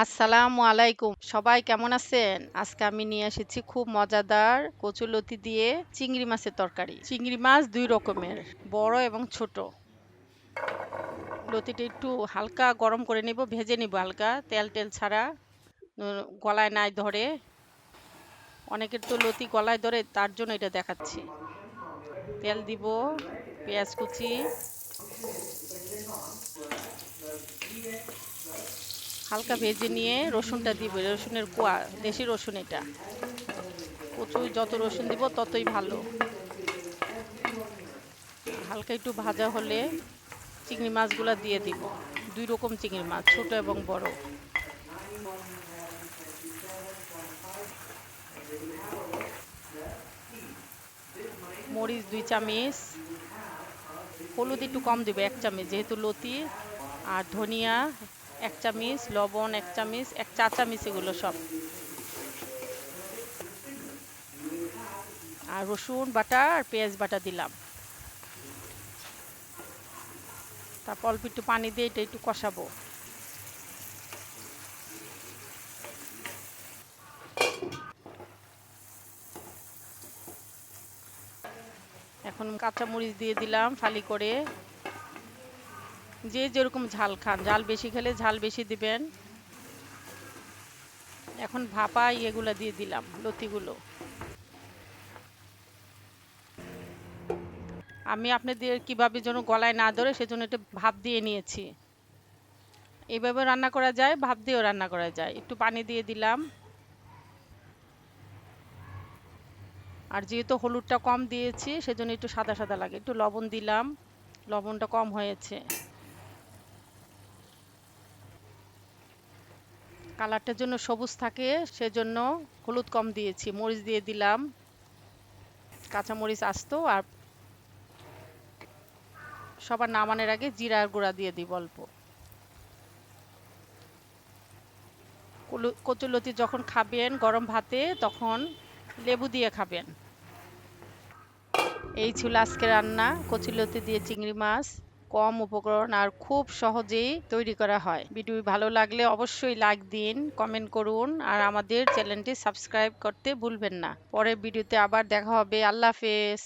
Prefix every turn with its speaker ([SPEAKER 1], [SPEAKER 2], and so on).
[SPEAKER 1] আসসালামু আলাইকুম, সবাই কেমন আছেন? আজকে আমি নিয়ে এসেছি খুব মজাদার কচুলতি দিয়ে চিংড়ি মাছের তরকারি। চিংড়ি মাছ দুই রকমের, বড় এবং ছোট। লতিটা একটু হালকা গরম করে নিব, ভেজে নিব হালকা, তেল টেল ছাড়া, গলায় নাই ধরে। অনেকের তো লতি গলায় ধরে, তার জন্য এটা দেখাচ্ছি। তেল দিব, পেঁয়াজ কুচি, হালকা ভেজে নিয়ে রসুনটা দিব, রসুনের কোয়া, দেশি রসুন এটা। কচুই যত রসুন দিব ততই ভালো। হালকা একটু ভাজা হলে চিংড়ি মাছগুলা দিয়ে দিব। দুই রকম চিংড়ি মাছ, ছোট এবং বড়। মরিচ 2 চামচ, হলুদ একটু কম দিব 1 চামচ যেহেতু লতি। আর ধনিয়া 1 চামচ, লবণ 1 চামচ, 1 চা চামচ, এগুলো সব। আর রসুন বাটা আর পেঁয়াজ বাটা দিলাম। তারপর অল্প একটু পানি দিয়ে এটা একটু কষাবো। এখন কাঁচা মরিচ দিয়ে দিলাম ফালি করে। যে যেরকম ঝাল খান, ঝাল বেশি খেলে ঝাল বেশি দিবেন। এখন ভাপা এগুলা দিয়ে দিলাম, লতিগুলো। আমি আপনাদের কিভাবে যেন গলায় না ধরে সেজন্য একটু ভাপ দিয়ে নিয়েছি। এইভাবে রান্না করা যায়, ভাপ দিয়েও রান্না করা যায়। একটু পানি দিয়ে দিলাম। আর যেহেতু হলুদটা কম দিয়েছি সেজন্য একটু সাদা সাদা লাগে, একটু লবণ দিলাম, লবণটা কম হয়েছে। কালারটার জন্য সবুজ থাকে, সেজন্য হলুদ কম দিয়েছি। মরিচ দিয়ে দিলাম, কাঁচা মরিচ আস্ত। আর সবার নামানোর আগে জিরার গুঁড়া দিয়ে দিব অল্প। কচুলতি যখন খাবেন গরম ভাতে, তখন লেবু দিয়ে খাবেন। এই ছিল আজকে রান্না, কচুলতি দিয়ে চিংড়ি মাছ। কম উপকরণ আর খুব সহজেই তৈরি করা হয়। ভিডিও ভালো লাগলে অবশ্যই লাইক দিন, কমেন্ট করুন আর আমাদের চ্যানেলটি সাবস্ক্রাইব করতে ভুলবেন না। পরের ভিডিওতে আবার দেখা হবে। আল্লাহ হাফেজ।